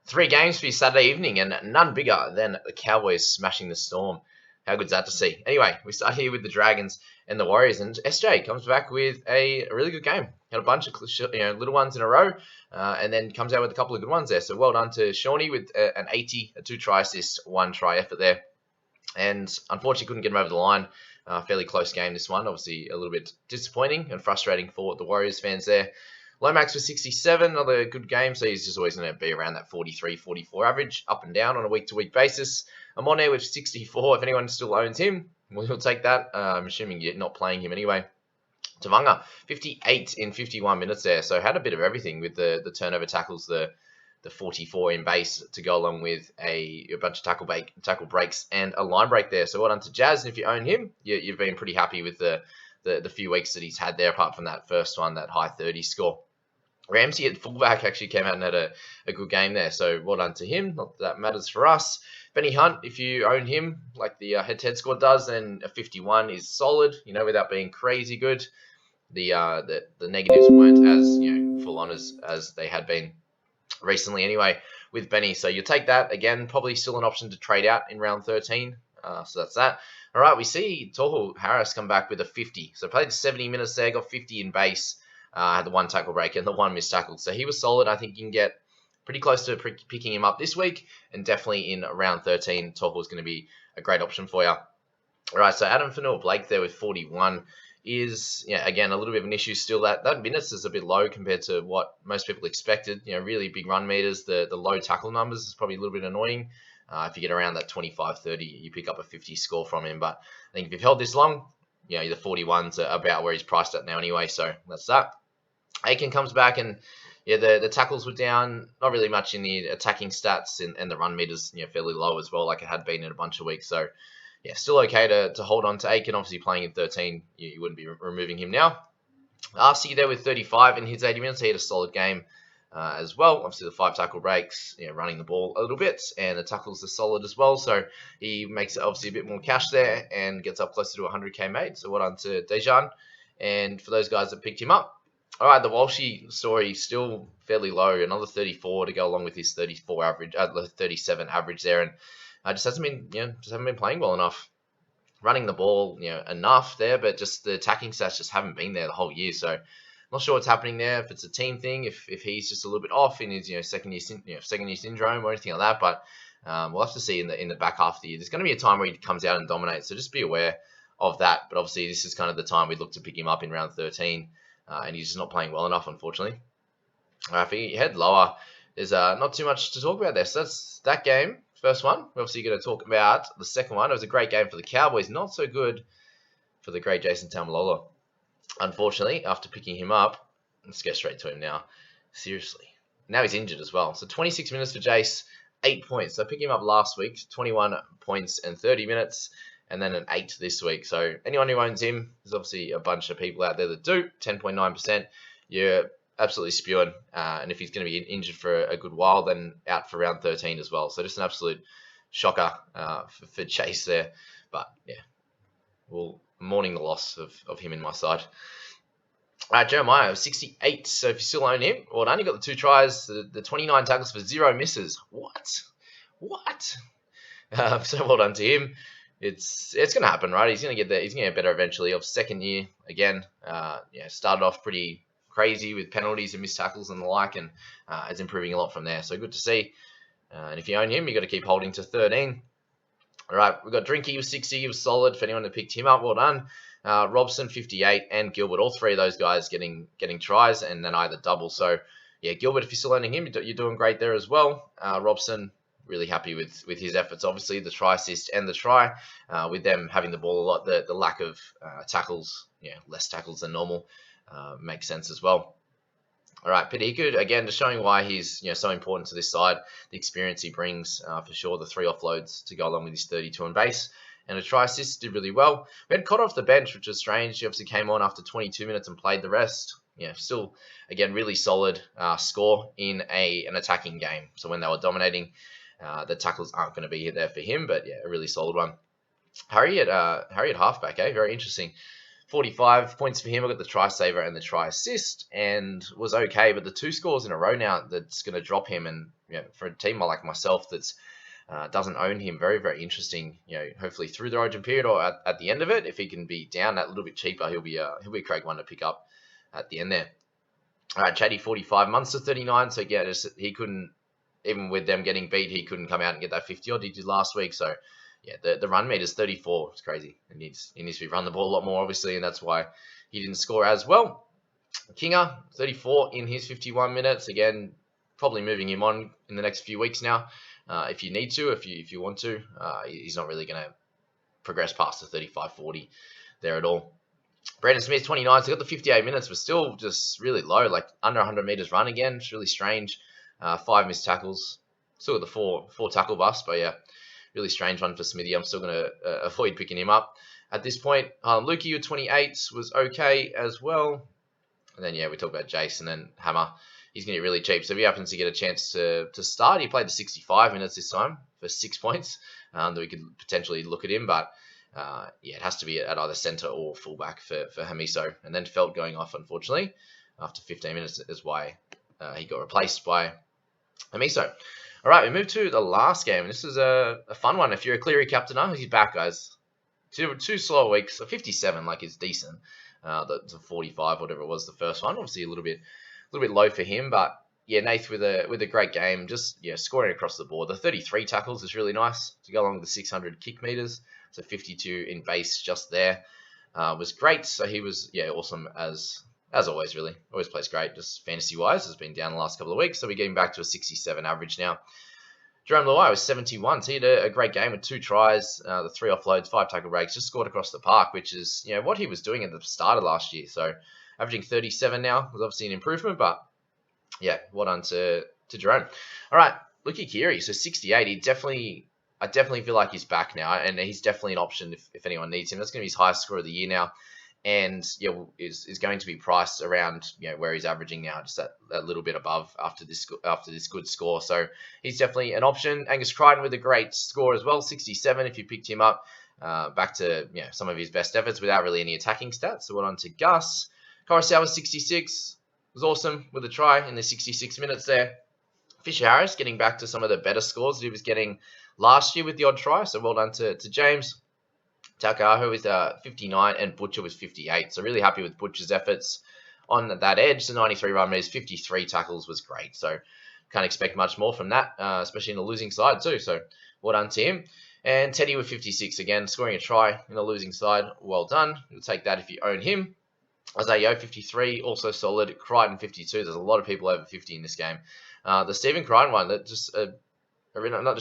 Three games for you Saturday evening, and none bigger than the Cowboys smashing the Storm. How good's that to see? Anyway, we start here with the Dragons and the Warriors, and SJ comes back with a really good game. Had a bunch of little ones in a row, and then comes out with a couple of good ones there. So well done to Shawnee with an 80, a 2-try assist, 1-try effort there. And unfortunately couldn't get him over the line. Fairly close game, this one. Obviously a little bit disappointing and frustrating for the Warriors fans there. Lomax was 67, another good game, so he's just always going to be around that 43, 44 average, up and down on a week-to-week basis. I'm on there with 64. If anyone still owns him, we'll take that. I'm assuming you're not playing him anyway. Tavanga, 58 in 51 minutes there, so had a bit of everything with the turnover tackles, the 44 in base to go along with a bunch of tackle breaks and a line break there. So well done to Jazz. And if you own him, you've been pretty happy with the few weeks that he's had there, apart from that first one, that high 30 score. Ramsey at fullback actually came out and had a good game there, so well done to him. Not that matters for us. Benny Hunt, if you own him, like the head-to-head score does, then a 51 is solid, without being crazy good. The negatives weren't as full on as they had been recently anyway with Benny. So you'll take that. Again, probably still an option to trade out in round 13. So that's that. All right, we see Tohu Harris come back with a 50. So played 70 minutes there, got 50 in base. Had the one tackle break and the one missed tackle. So he was solid. I think you can get pretty close to picking him up this week. And definitely in round 13, Tohu is going to be a great option for you. All right, so Adam Fanua-Blake there with 41 is, again, a little bit of an issue still. That minutes is a bit low compared to what most people expected. Really big run meters. The low tackle numbers is probably a little bit annoying. If you get around that 25, 30, you pick up a 50 score from him. But I think if you've held this long, the 41s are about where he's priced at now anyway. So that's that. Aiken comes back and the tackles were down, not really much in the attacking stats, and the run meters fairly low as well, like it had been in a bunch of weeks. So still okay to hold on to Aiken. Obviously playing in 13, you wouldn't be removing him now. RC there with 35 in his 80 minutes. He had a solid game as well. Obviously the 5 tackle breaks, running the ball a little bit, and the tackles are solid as well. So he makes obviously a bit more cash there and gets up closer to 100k made. So well done to Dejan. And for those guys that picked him up, all right, the Walshy story still fairly low. Another 34 to go along with his 34 average, 37 average there, and just hasn't been playing well enough. Running the ball, enough there, but just the attacking stats just haven't been there the whole year. So, not sure what's happening there. If it's a team thing, if he's just a little bit off in his second year syndrome or anything like that. But we'll have to see in the back half of the year. There's going to be a time where he comes out and dominates. So just be aware of that. But obviously, this is kind of the time we look to pick him up in round 13. And he's just not playing well enough, unfortunately. If you head lower, there's not too much to talk about there. So that's that game, first one. We're obviously going to talk about the second one. It was a great game for the Cowboys, not so good for the great Jason Taumalolo. Unfortunately, after picking him up, let's get straight to him now. Seriously. Now he's injured as well. So 26 minutes for Jace, 8 points. So I picked him up last week, 21 points and 30 minutes. And then an 8 this week. So anyone who owns him, there's obviously a bunch of people out there that do, 10.9%. You're absolutely spewing. And if he's going to be injured for a good while, then out for round 13 as well. So just an absolute shocker for Chase there. But we'll mourning the loss of him in my side. Jeremiah was 68. So if you still own him, well done. You got the 2 tries, the 29 tackles for 0 misses. What? So well done to him. It's going to happen, right? He's going to get there. He's going to get better eventually. Of second year again, started off pretty crazy with penalties and missed tackles and the like, and is improving a lot from there. So good to see. And if you own him, you got to keep holding to 13. All right, we've got Drinky with 60. He was solid. For anyone that picked him up, well done. Robson 58 and Gilbert, all 3 of those guys getting tries and then either double. So Gilbert, if you're still owning him, you're doing great there as well. Robson, really happy with his efforts. Obviously, the try assist and the try, with them having the ball a lot, the lack of tackles, less tackles than normal, makes sense as well. All right, Pediku, again, just showing why he's so important to this side. The experience he brings, for sure, the 3 offloads to go along with his 32 on base. And a try assist did really well. We had Cott off the bench, which is strange. He obviously came on after 22 minutes and played the rest. Still, again, really solid score in an attacking game. So when they were dominating, the tackles aren't going to be there for him, but a really solid one. Harry at halfback, very interesting. 45 points for him. I got the try saver and the try assist, and was okay. But the 2 scores in a row now, that's going to drop him. And for a team like myself that's doesn't own him, very, very interesting. Hopefully through the Origin period or at the end of it, if he can be down that little bit cheaper, he'll be a Craig one to pick up at the end there. All right, Chatty 45, Munster 39. So yeah, he couldn't, even with them getting beat, he couldn't come out and get that 50 odd he did last week. So yeah, the run meter is 34. It's crazy. He needs to be run the ball a lot more, obviously, and that's why he didn't score as well. Kinga 34 in his 51 minutes. Again, probably moving him on in the next few weeks now. If you need to, if you want to, he's not really going to progress past the 35-40 there at all. Brandon Smith, 29, so got the 58 minutes, but still just really low, like under 100 meters run again. It's really strange. 5 missed tackles. Still got the four tackle bust, but yeah, really strange one for Smithy. I'm still going to avoid picking him up at this point. Lukey with 28 was okay as well. And then, yeah, we talked about Jason and Hammer. He's going to be really cheap. So if he happens to get a chance to start, he played the 65 minutes this time for 6 points. That we could potentially look at him. But, yeah, it has to be at either centre or fullback for Hamiso. And then Felt going off, unfortunately, after 15 minutes is why he got replaced by Hamiso. All right, we move to the last game. This is a fun one. If you're a Cleary captainer, he's back, guys. Two slow weeks. So 57, like, is decent. The 45, whatever it was, the first one. Obviously, a little bit low for him, but yeah, Nath with a great game. Just scoring across the board. The 33 tackles is really nice to go along with the 600 kick meters. So 52 in base just there was great. So he was awesome as always. Really, always plays great. Just fantasy wise, has been down the last couple of weeks. So we're getting back to a 67 average now. Jerome Luai was 71, so he had a great game with 2 tries, the 3 offloads, 5 tackle breaks, just scored across the park, which is what he was doing at the start of last year. So averaging 37 now was obviously an improvement, but yeah, well done to Jerome. All right, Luki Keary, so 68. I definitely feel like he's back now, and he's definitely an option if anyone needs him. That's going to be his highest score of the year now. And is going to be priced around where he's averaging now, just that little bit above after this good score. So he's definitely an option. Angus Crichton with a great score as well, 67 if you picked him up, back to some of his best efforts without really any attacking stats. So went on to Gus. Korosawa 66 was awesome with a try in the 66 minutes there. Fisher Harris getting back to some of the better scores that he was getting last year with the odd try. So well done to James. Takahu was 59 and Butcher was 58. So really happy with Butcher's efforts on that edge. The 93 run meters, 53 tackles was great. So can't expect much more from that, especially in the losing side too. So well done to him. And Teddy with 56 again, scoring a try in the losing side. Well done. You'll take that if you own him. Isaiah 53, also solid. Crichton 52. There's a lot of people over 50 in this game. The Stephen Crichton one, that just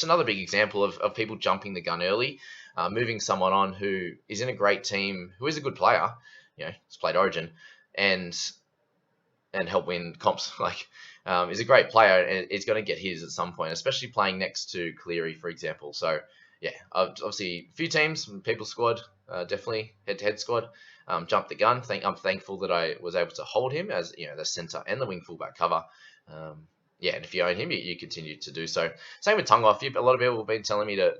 another big example of people jumping the gun early. Moving someone on who is in a great team, who is a good player, he's played Origin, and help win comps. Is a great player and is going to get his at some point, especially playing next to Cleary, for example. So yeah, obviously a few teams, people squad, definitely head-to-head squad, jumped the gun. I'm thankful that I was able to hold him as the centre and the wing fullback cover. And if you own him, you continue to do so. Same with Tonga. A lot of people have been telling me to.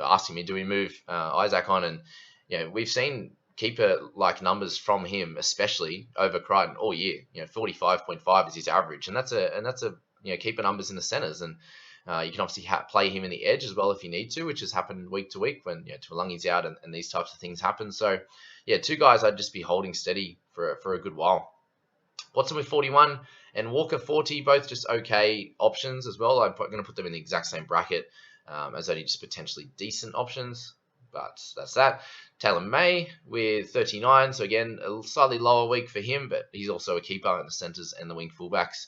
Asking me, do we move Isaac on? And we've seen keeper-like numbers from him, especially over Crichton all year. 45.5 is his average, and that's a keeper numbers in the centres. And you can obviously play him in the edge as well if you need to, which has happened week to week when Tuolangi's out and these types of things happen. So 2 guys I'd just be holding steady for a good while. Watson with 41 and Walker 40, both just okay options as well. I'm going to put them in the exact same bracket. As only just potentially decent options, but that's that. Taylor May with 39, so again, a slightly lower week for him, but he's also a keeper in the centres and the wing fullbacks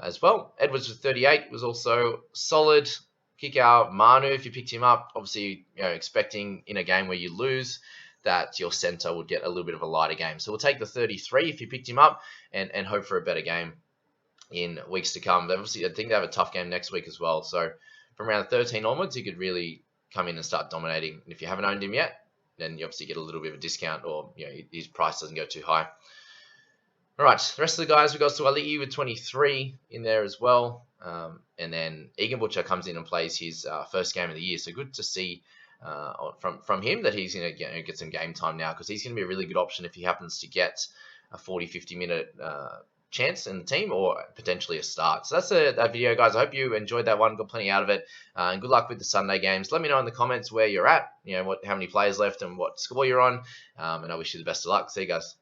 as well. Edwards with 38 was also solid. Kick out Manu if you picked him up. Obviously, expecting in a game where you lose that your centre would get a little bit of a lighter game. So we'll take the 33 if you picked him up and hope for a better game in weeks to come. But obviously, I think they have a tough game next week as well, so from round 13 onwards, he could really come in and start dominating. And if you haven't owned him yet, then you obviously get a little bit of a discount, or his price doesn't go too high. All right, the rest of the guys, we got Suali'i with 23 in there as well. And then Egan Butcher comes in and plays his first game of the year. So good to see from him that he's going to get some game time now, because he's going to be a really good option if he happens to get a 40-50 minute chance in the team, or potentially a start. So that's that video, guys. I hope you enjoyed that one, got plenty out of it, and good luck with the Sunday games. Let me know in the comments where you're at, how many players left and what score you're on, and I wish you the best of luck. See you guys.